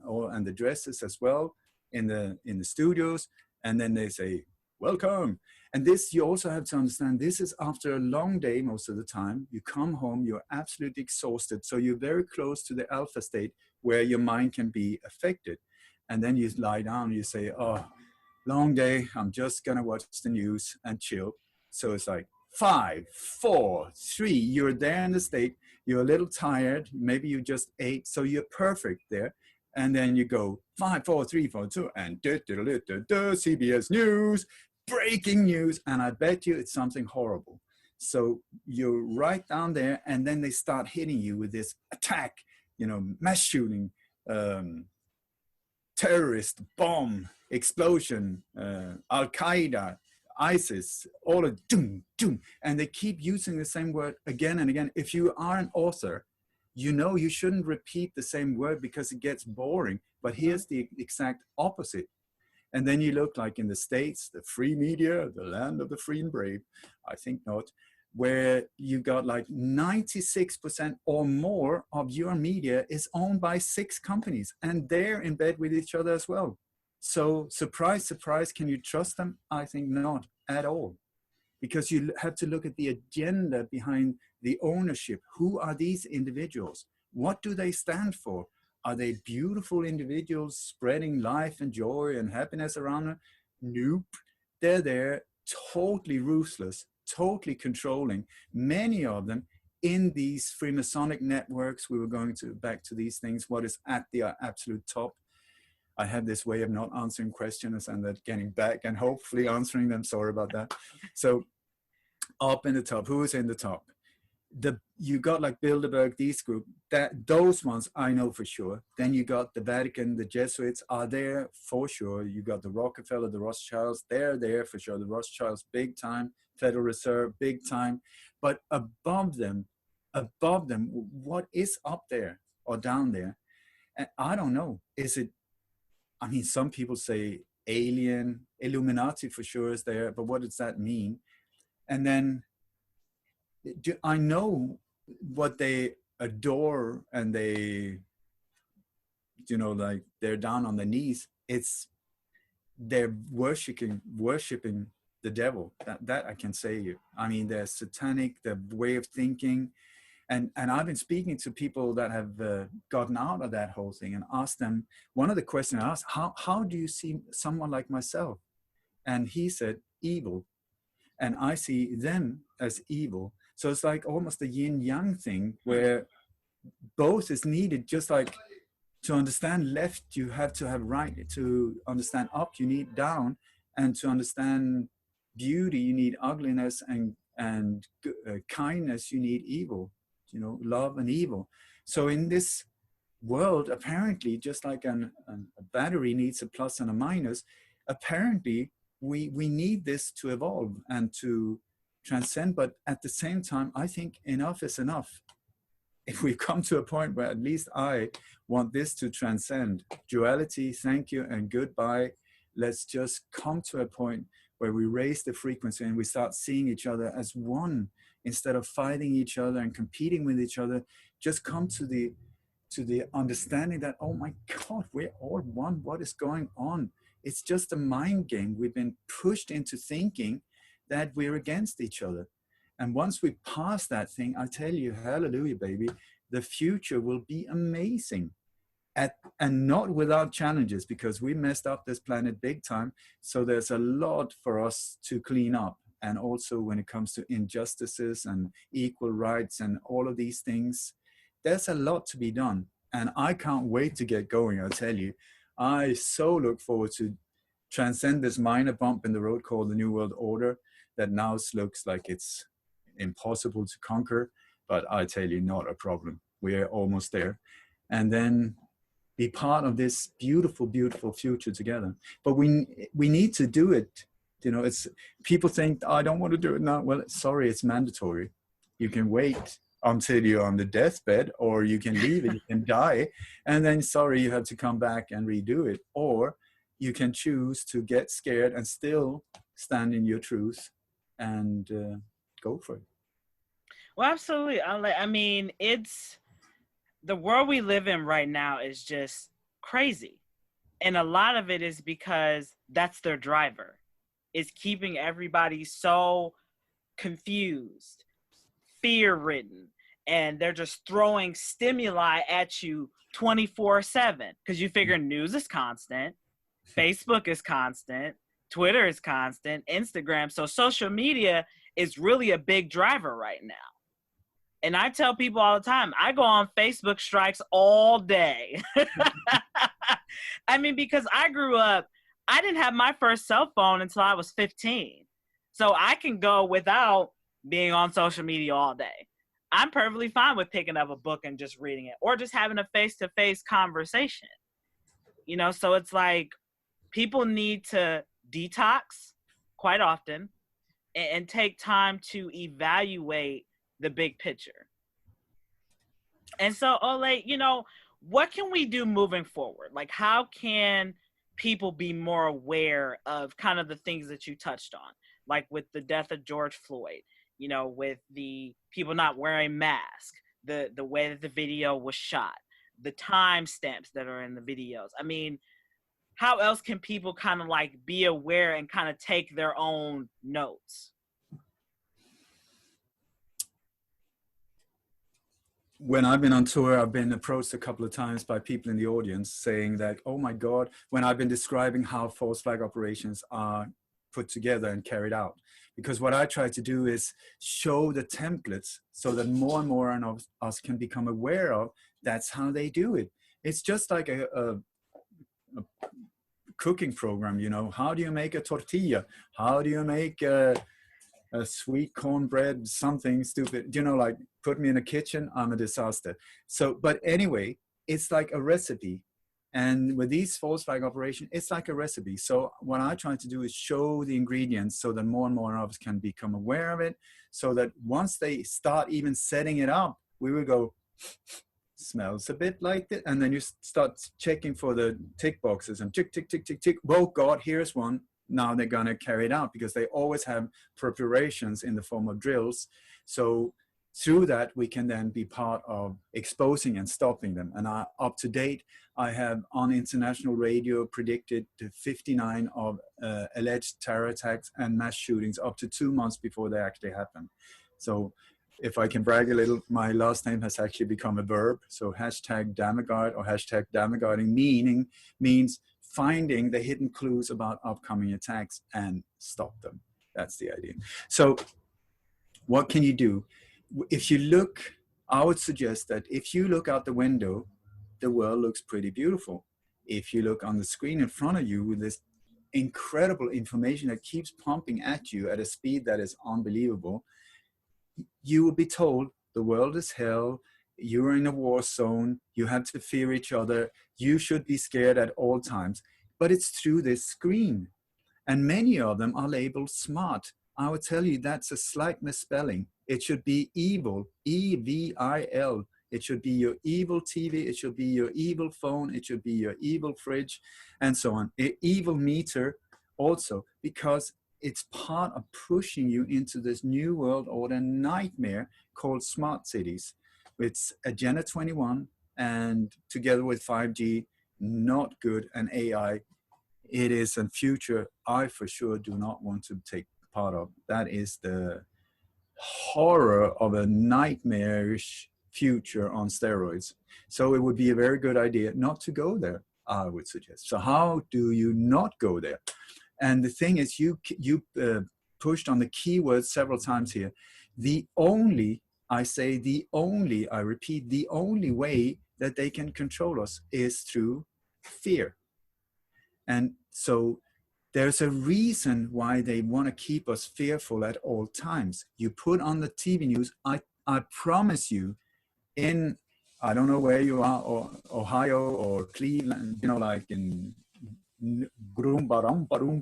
the dresses as well in the studios. And then they say, welcome. And this, you also have to understand, this is after a long day most of the time. You come home, you're absolutely exhausted. So you're very close to the alpha state where your mind can be affected. And then you lie down, you say, oh, long day, I'm just gonna watch the news and chill. So it's like 5, 4, 3, you're there in the state, you're a little tired, maybe you just ate, so you're perfect there. And then you go 5, 4, 3, 4, 2, and CBS News, breaking news. And I bet you it's something horrible. So you're right down there, and then they start hitting you with this attack, you know, mass shooting, terrorist, bomb, explosion, Al-Qaeda, ISIS, all of doom, doom. And they keep using the same word again and again. If you are an author, you know you shouldn't repeat the same word because it gets boring. But here's the exact opposite. And then you look like in the States, the free media, the land of the free and brave, I think not, where you got like 96% or more of your media is owned by 6 companies, and they're in bed with each other as well. So surprise, surprise, can you trust them? I think not at all. Because you have to look at the agenda behind the ownership. Who are these individuals? What do they stand for? Are they beautiful individuals spreading life and joy and happiness around them? Nope. They're there, totally ruthless, totally controlling. Many of them in these Freemasonic networks. We were going to back to these things. What is at the absolute top? I have this way of not answering questions and then getting back and hopefully answering them. Sorry about that. So up in the top, who is in the top? You got like Bilderberg, these group, those ones I know for sure. Then you got the Vatican, the Jesuits are there for sure. You got the Rockefeller, the Rothschilds, they're there for sure. The Rothschilds, big time. Federal Reserve, big time. But above them, what is up there or down there? And I don't know. Is it, I mean, some people say alien, Illuminati for sure is there, but what does that mean? And then I know what they adore, and they, you know, like they're down on their knees. They're worshiping the devil. That I can say you. I mean, they're satanic, their way of thinking. And I've been speaking to people that have gotten out of that whole thing and asked them, one of the questions I asked, how do you see someone like myself? And he said, evil. And I see them as evil. So it's like almost a yin-yang thing where both is needed. Just like to understand left, you have to have right. To understand up, you need down. And to understand beauty, you need ugliness, and kindness, you need evil. You know, love and evil. So in this world, apparently, just like a battery needs a plus and a minus, apparently we need this to evolve and to transcend. But at the same time, I think enough is enough. If we come to a point where at least I want this to transcend duality, thank you and goodbye. Let's just come to a point where we raise the frequency and we start seeing each other as one, instead of fighting each other and competing with each other. Just come to the understanding that, oh my God, we're all one. What is going on? It's just a mind game. We've been pushed into thinking that we're against each other. And once we pass that thing, I tell you, hallelujah, baby, the future will be amazing. And not without challenges, because we messed up this planet big time. So there's a lot for us to clean up. And also when it comes to injustices and equal rights and all of these things, there's a lot to be done. And I can't wait to get going, I'll tell you. I so look forward to transcend this minor bump in the road called the New World Order that now looks like it's impossible to conquer. But I tell you, not a problem. We're almost there. And then be part of this beautiful, beautiful future together. But we need to do it. You know, it's people think, oh, I don't want to do it now. Well, sorry, it's mandatory. You can wait until you're on the deathbed, or you can leave it, you can die. And then, sorry, you have to come back and redo it. Or you can choose to get scared and still stand in your truth and go for it. Well, absolutely. I mean, it's the world we live in right now is just crazy. And a lot of it is because that's their driver. Is keeping everybody so confused, fear-ridden, and they're just throwing stimuli at you 24/7 because you figure news is constant, Facebook is constant, Twitter is constant, Instagram. So social media is really a big driver right now. And I tell people all the time, I go on Facebook strikes all day. I mean, because I grew up, I didn't have my first cell phone until I was 15. So I can go without being on social media all day. I'm perfectly fine with picking up a book and just reading it, or just having a face-to-face conversation. You know, so it's like people need to detox quite often and take time to evaluate the big picture. And so, Ole, you know, what can we do moving forward? Like, how can people be more aware of kind of the things that you touched on, like with the death of George Floyd, you know, with the people not wearing masks, the way that the video was shot, the timestamps that are in the videos. I mean, how else can people kind of like be aware and kind of take their own notes? When I've been on tour, I've been approached a couple of times by people in the audience saying that, oh my God, when I've been describing how false flag operations are put together and carried out. Because what I try to do is show the templates so that more and more of us can become aware of that's how they do it. It's just like a cooking program, you know. How do you make a tortilla? How do you make a sweet cornbread, something stupid, you know, like put me in a kitchen, I'm a disaster. So, but anyway, it's like a recipe. And with these false flag operations, it's like a recipe. So what I try to do is show the ingredients so that more and more of us can become aware of it. So that once they start even setting it up, we will go, smells a bit like that. And then you start checking for the tick boxes and tick, tick, tick, tick, tick. Oh God, here's one. Now they're going to carry it out because they always have preparations in the form of drills. So through that, we can then be part of exposing and stopping them. And up to date, I have on international radio predicted 59 of alleged terror attacks and mass shootings up to 2 months before they actually happen. So if I can brag a little, my last name has actually become a verb. So hashtag Dammegard or hashtag Dammegarding means finding the hidden clues about upcoming attacks and stop them. That's the idea. So what can you do? If you look, I would suggest that if you look out the window, the world looks pretty beautiful. If you look on the screen in front of you with this incredible information that keeps pumping at you at a speed that is unbelievable, you will be told the world is hell, you're in a war zone, you have to fear each other, you should be scared at all times. But it's through this screen. And many of them are labeled smart. I would tell you that's a slight misspelling. It should be evil, E-V-I-L. It should be your evil TV, it should be your evil phone, it should be your evil fridge, and so on. Evil meter also, because it's part of pushing you into this new world order nightmare called smart cities. It's Agenda 21, and together with 5G, not good, and AI, it is a future I for sure do not want to take part of. That is the horror of a nightmarish future on steroids. So it would be a very good idea not to go there, I would suggest. So how do you not go there? And the thing is, you pushed on the keyword several times here. The only, I repeat, the only way that they can control us is through fear. And so there's a reason why they want to keep us fearful at all times. You put on the TV news, I promise you, in, I don't know where you are, or Ohio or Cleveland, you know, like in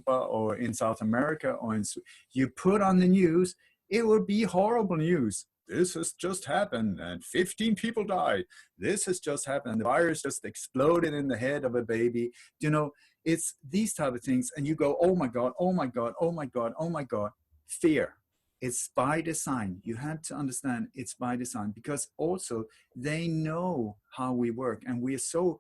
or in South America, or you put on the news, it would be horrible news. This has just happened and 15 people died. This has just happened and the virus just exploded in the head of a baby. You know, it's these type of things, and you go, oh my God, oh my God, oh my God, oh my God. Fear. It's by design. You have to understand it's by design, because also they know how we work, and we are so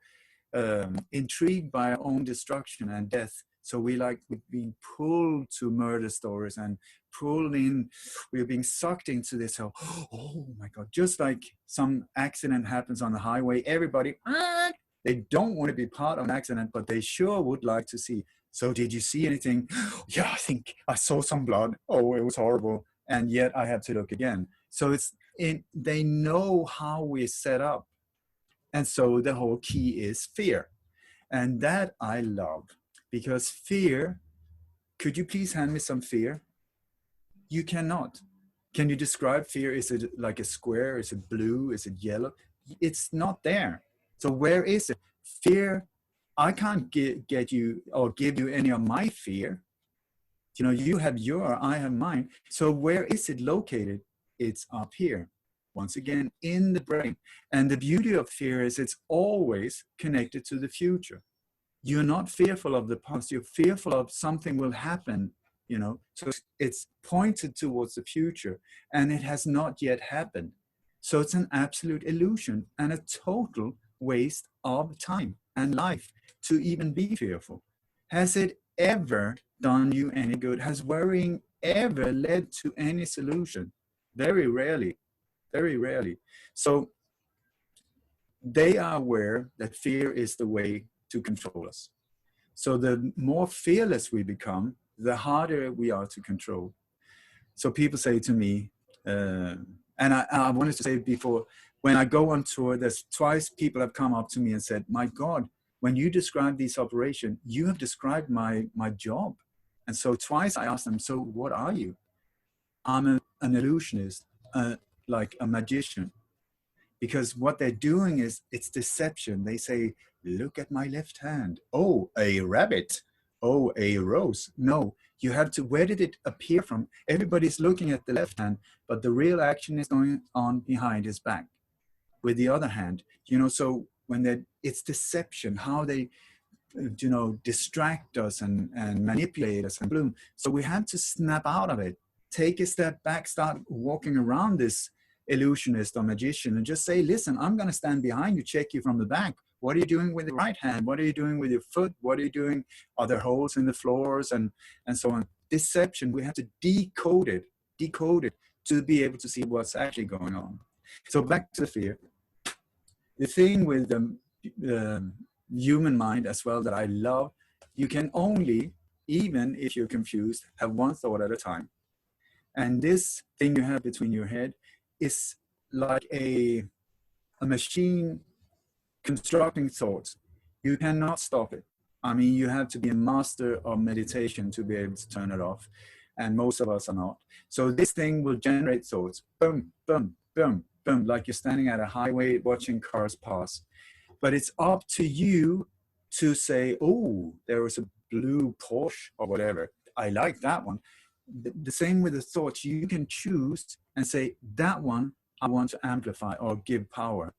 intrigued by our own destruction and death. So we've been pulled to murder stories and pulled in, we're being sucked into this, oh my God, just like some accident happens on the highway, everybody, they don't want to be part of an accident, but they sure would like to see. So did you see anything? Yeah, I think I saw some blood. Oh, it was horrible. And yet I have to look again. So they know how we're set up. And so the whole key is fear. And that I love, because fear, could you please hand me some fear? You cannot. Can you describe fear? Is it like a square? Is it blue? Is it yellow? It's not there. So where is it? Fear, I can't get you or give you any of my fear. You know, you have your, I have mine. So where is it located? It's up here. Once again, in the brain. And the beauty of fear is it's always connected to the future. You're not fearful of the past. You're fearful of something will happen, you know. So it's pointed towards the future, and it has not yet happened. So it's an absolute illusion and a total waste of time and life to even be fearful. Has it ever done you any good? Has worrying ever led to any solution? Very rarely, very rarely. So they are aware that fear is the way to control us. So the more fearless we become, the harder we are to control. So people say to me, and I wanted to say before, when I go on tour, there's twice people have come up to me and said, my God, when you describe this operation, you have described my job. And so twice I asked them, so what are you? I'm an illusionist, like a magician. Because what they're doing is, it's deception. They say, look at my left hand. Oh, a rabbit. Oh, a rose. No, you have to, where did it appear from? Everybody's looking at the left hand, but the real action is going on behind his back with the other hand. You know, so when it's deception, how they, you know, distract us and manipulate us and bloom. So we have to snap out of it, take a step back, start walking around this illusionist or magician and just say, listen, I'm going to stand behind you, check you from the back. What are you doing with the right hand? What are you doing with your foot? What are you doing? Are there holes in the floors and so on? Deception, we have to decode it to be able to see what's actually going on. So back to the fear. The thing with the human mind as well that I love, you can only, even if you're confused, have one thought at a time. And this thing you have between your head is like a machine constructing thoughts. You cannot stop it. I mean, you have to be a master of meditation to be able to turn it off. And most of us are not. So this thing will generate thoughts. Boom, boom, boom, boom, like you're standing at a highway watching cars pass. But it's up to you to say, oh, there was a blue Porsche or whatever. I like that one. The same with the thoughts. You can choose and say, that one I want to amplify or give power.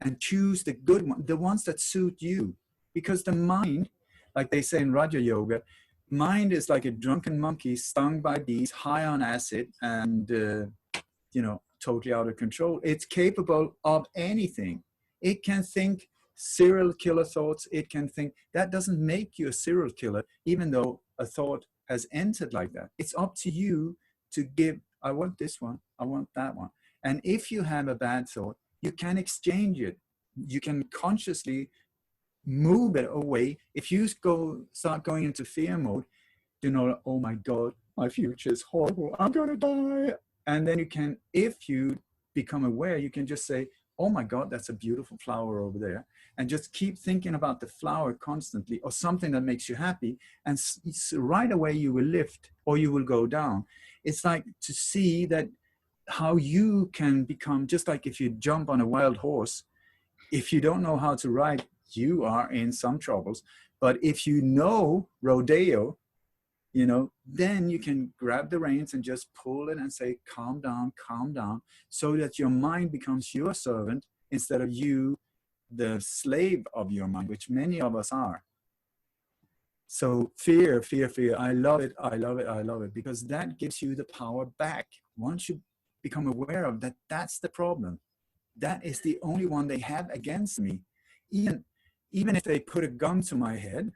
And choose the good one, the ones that suit you. Because the mind, like they say in Raja Yoga, mind is like a drunken monkey stung by bees, high on acid, and, you know, totally out of control. It's capable of anything. It can think serial killer thoughts. It can think. That doesn't make you a serial killer, even though a thought has entered like that. It's up to you to give, I want this one, I want that one. And if you have a bad thought, you can exchange it. You can consciously move it away. If you start going into fear mode, you know, oh my God, my future is horrible, I'm gonna die. And then you can, if you become aware, you can just say, oh my God, that's a beautiful flower over there. And just keep thinking about the flower constantly, or something that makes you happy. And right away you will lift or you will go down. It's like to see that how you can become, just like if you jump on a wild horse, if you don't know how to ride, you are in some troubles. But if you know rodeo, you know, then you can grab the reins and just pull it and say, calm down, so that your mind becomes your servant instead of you, the slave of your mind, which many of us are. So fear, I love it, because that gives you the power back. Once you become aware of that, that's the problem. That is the only one they have against me. Even if they put a gun to my head,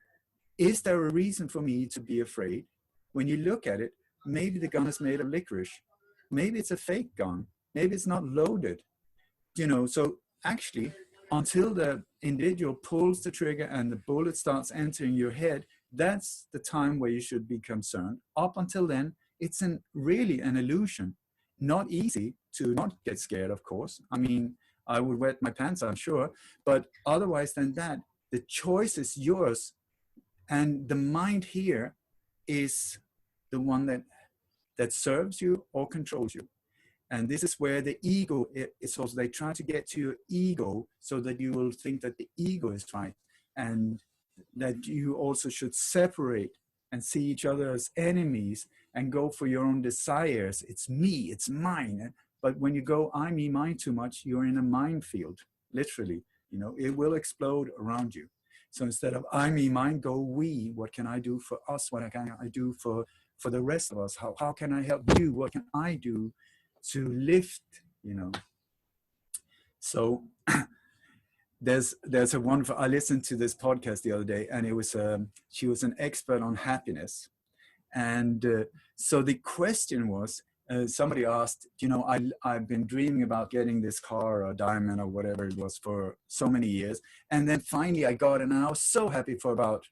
is there a reason for me to be afraid? When you look at it, maybe the gun is made of licorice. Maybe it's a fake gun. Maybe it's not loaded. You know, so actually, until the individual pulls the trigger and the bullet starts entering your head, that's the time where you should be concerned. Up until then, it's really an illusion. Not easy to not get scared, of course. I mean, I would wet my pants, I'm sure. But otherwise than that, the choice is yours. And the mind here is the one that serves you or controls you. And this is where the ego is also, they try to get to your ego so that you will think that the ego is right. And that you also should separate and see each other as enemies and go for your own desires. It's me, it's mine. But when you go, I, me, mine too much, you're in a minefield, literally. You know, it will explode around you. So instead of I, me, mine, go we. What can I do for us? What can I do for the rest of us? How can I help you? What can I do to lift, you know? So there's a wonderful, I listened to this podcast the other day, and it was, she was an expert on happiness. And so the question was, somebody asked, you know, I've been dreaming about getting this car or diamond or whatever it was for so many years. And then finally I got it, and I was so happy for about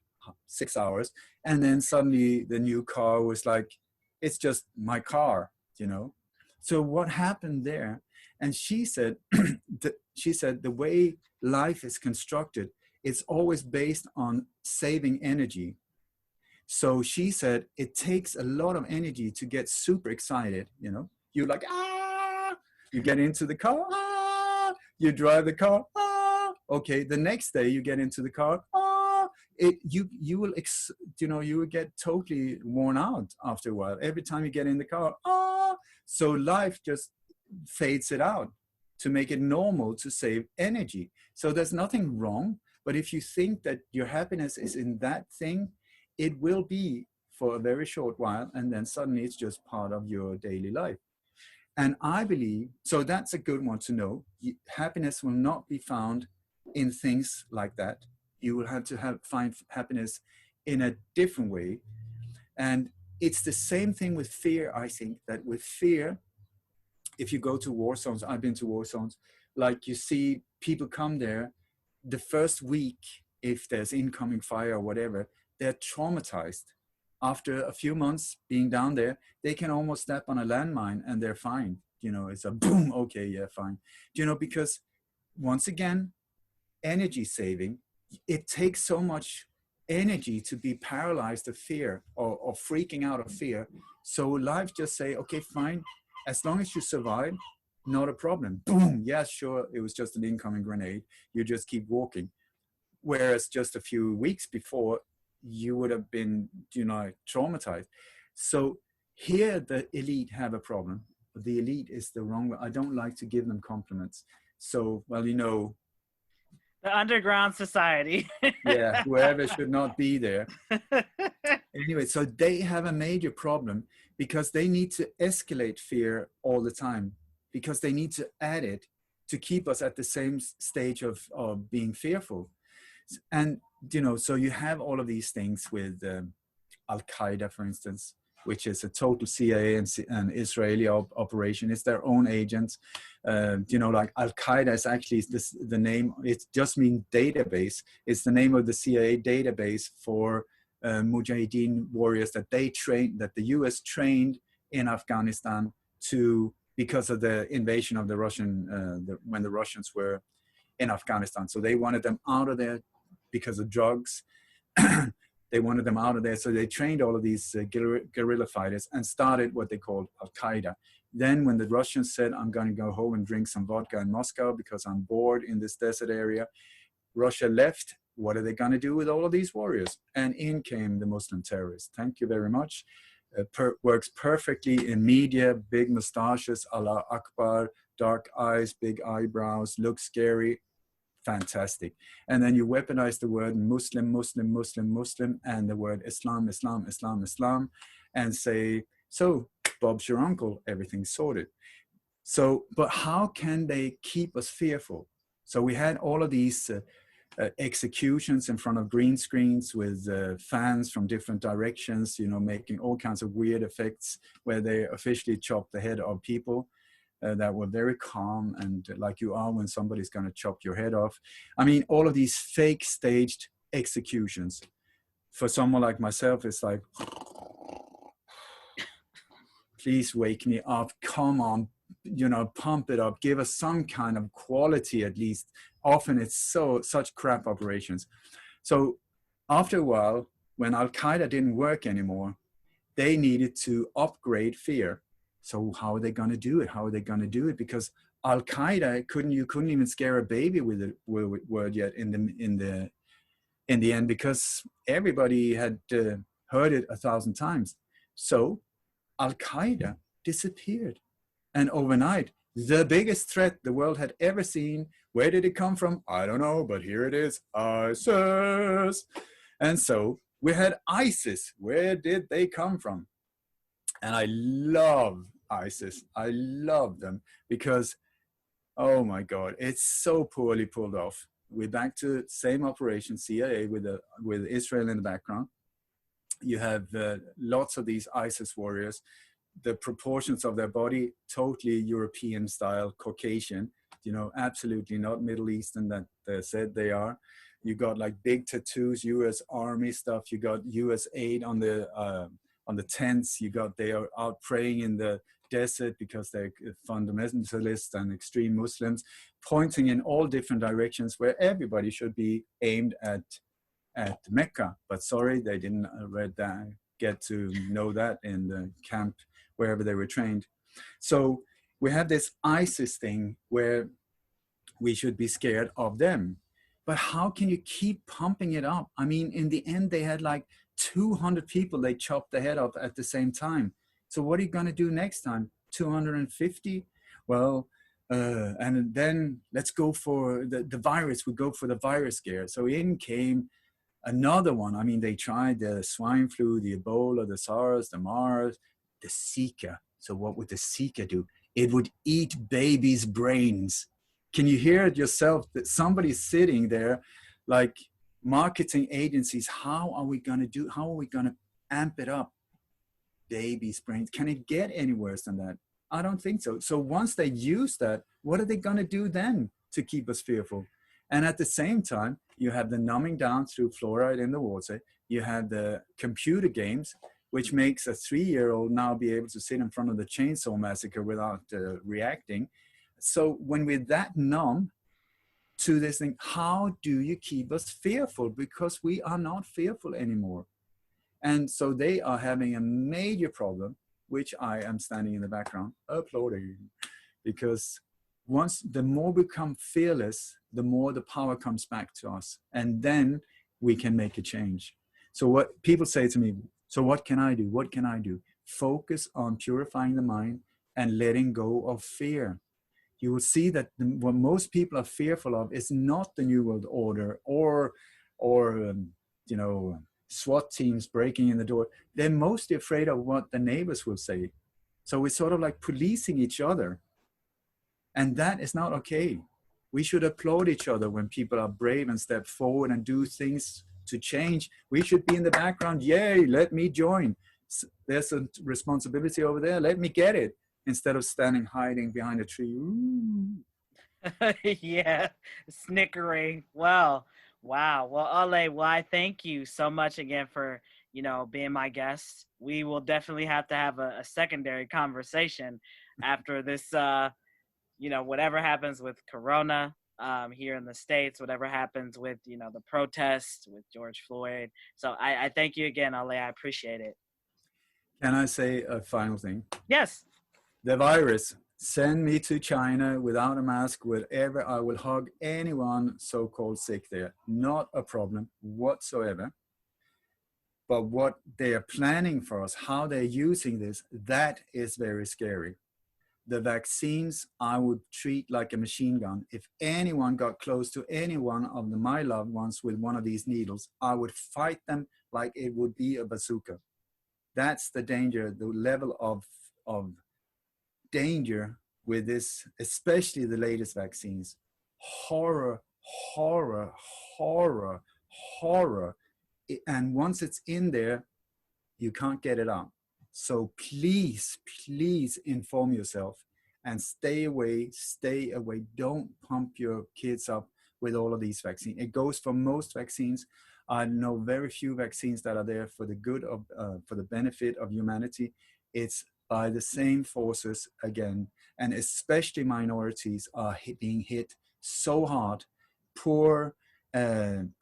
6 hours. And then suddenly the new car was like, it's just my car, you know? So what happened there? And she said, the way life is constructed, it's always based on saving energy. So she said, it takes a lot of energy to get super excited, you know? You're like, ah! You get into the car, ah! You drive the car, ah! Okay, the next day you get into the car, ah! You will get totally worn out after a while. Every time you get in the car, ah! So life just fades it out to make it normal to save energy. So there's nothing wrong, but if you think that your happiness is in that thing, it will be for a very short while, and then suddenly it's just part of your daily life. And I believe, so that's a good one to know. Happiness will not be found in things like that. You will have to find happiness in a different way. And it's the same thing with fear. I think that with fear, if you go to war zones, I've been to war zones, like you see people come there the first week, if there's incoming fire or whatever, they're traumatized. After a few months being down there, they can almost step on a landmine and they're fine. You know, it's a boom, okay, yeah, fine. You know, because once again, energy saving, it takes so much energy to be paralyzed of fear or freaking out of fear. So life just say, okay, fine, as long as you survive, not a problem. Boom, yeah, sure, it was just an incoming grenade. You just keep walking. Whereas just a few weeks before, you would have been, you know, traumatized. So here the elite have a problem. The elite is the wrong way. I don't like to give them compliments. So, well, you know, the underground society. Yeah, whoever should not be there. Anyway, so they have a major problem because they need to escalate fear all the time, because they need to add it to keep us at the same stage of being fearful. And, you know, so you have all of these things with Al-Qaeda, for instance, which is a total CIA and Israeli operation. It's their own agents. You know, like Al-Qaeda is actually the name, it just means database. It's the name of the CIA database for Mujahideen warriors that the US trained in Afghanistan because of the invasion of the Russian, when the Russians were in Afghanistan. So they wanted them out of there because of drugs. They wanted them out of there. So they trained all of these guerrilla fighters and started what they called Al-Qaeda. Then when the Russians said, I'm going to go home and drink some vodka in Moscow because I'm bored in this desert area, Russia left. What are they going to do with all of these warriors? And in came the Muslim terrorists. Thank you very much. Works perfectly in media, big mustaches, Allah Akbar, dark eyes, big eyebrows, looks scary. Fantastic. And then you weaponize the word Muslim, Muslim, Muslim, Muslim, and the word Islam, Islam, Islam, Islam, and say, so Bob's your uncle, everything's sorted. So, but how can they keep us fearful? So we had all of these executions in front of green screens with fans from different directions, you know, making all kinds of weird effects where they officially chopped the head of people. That were very calm and like you are when somebody's going to chop your head off. I mean, all of these fake staged executions. For someone like myself, it's like, please wake me up. Come on, pump it up, give us some kind of quality at least. Often it's such crap operations. So after a while, when Al-Qaeda didn't work anymore, they needed to upgrade fear. So how are they going to do it? How are they going to do it? Because Al-Qaeda you couldn't even scare a baby with a word yet in the end, because everybody had heard it 1,000 times. So Al-Qaeda disappeared. And overnight, the biggest threat the world had ever seen, where did it come from? I don't know, but here it is, ISIS. And so we had ISIS. Where did they come from? And I love ISIS. I love them because, oh my God, it's so poorly pulled off. We're back to same operation, CIA with Israel in the background. You have lots of these ISIS warriors. The proportions of their body, totally European style, Caucasian, absolutely not Middle Eastern that they said they are. You got like big tattoos, US Army stuff. You got US aid on the tents. They are out praying in the desert because they're fundamentalists and extreme Muslims, pointing in all different directions where everybody should be aimed at Mecca. But sorry, they didn't get to know that in the camp wherever they were trained. So we have this ISIS thing where we should be scared of them. But how can you keep pumping it up? I mean, in the end, they had like 200 people they chopped the head off at the same time. So what are you going to do next time? 250? Well, and then let's go for the virus. We go for the virus scare. So in came another one. I mean, they tried the swine flu, the Ebola, the SARS, the MERS, the Zika. So what would the Zika do? It would eat babies' brains. Can you hear it yourself that somebody's sitting there like marketing agencies? How are we going to amp it up? Babies' brains. Can it get any worse than that? I don't think so. So once they use that, what are they going to do then to keep us fearful? And at the same time, you have the numbing down through fluoride in the water. You have the computer games, which makes a 3-year-old now be able to sit in front of the Chainsaw Massacre without reacting. So when we're that numb to this thing, how do you keep us fearful? Because we are not fearful anymore. And so they are having a major problem, which I am standing in the background applauding, because the more we become fearless, the more the power comes back to us. And then we can make a change. So what people say to me, so what can I do? What can I do? Focus on purifying the mind and letting go of fear. You will see that what most people are fearful of is not the New World Order or SWAT teams breaking in the door. They're mostly afraid of what the neighbors will say. So we're sort of like policing each other. And that is not okay. We should applaud each other when people are brave and step forward and do things to change. We should be in the background. Yay, let me join. There's a responsibility over there. Let me get it. Instead of standing hiding behind a tree. Yeah, snickering. Well, wow. Well, Ole, well, I thank you so much again for, being my guest. We will definitely have to have a secondary conversation after this, whatever happens with Corona here in the States, whatever happens with, the protests with George Floyd. So I thank you again, Ole. I appreciate it. Can I say a final thing? Yes. The virus, send me to China without a mask, whatever. I will hug anyone so-called sick there. Not a problem whatsoever. But what they are planning for us, how they're using this, that is very scary. The vaccines, I would treat like a machine gun. If anyone got close to any one of my loved ones with one of these needles, I would fight them like it would be a bazooka. That's the danger, the level of danger with this, especially the latest vaccines. Horror, horror, horror, horror. And once it's in there, you can't get it out. So please, please inform yourself and stay away, stay away. Don't pump your kids up with all of these vaccines. It goes for most vaccines. I know very few vaccines that are there for the good of, for the benefit of humanity. It's by the same forces again, and especially minorities are being hit so hard. Poor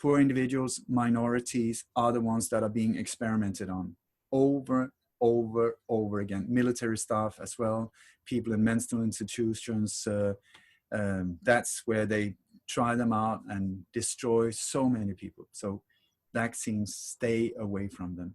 individuals, minorities are the ones that are being experimented on over again. Military staff as well, people in mental institutions, that's where they try them out and destroy so many people. So vaccines, stay away from them.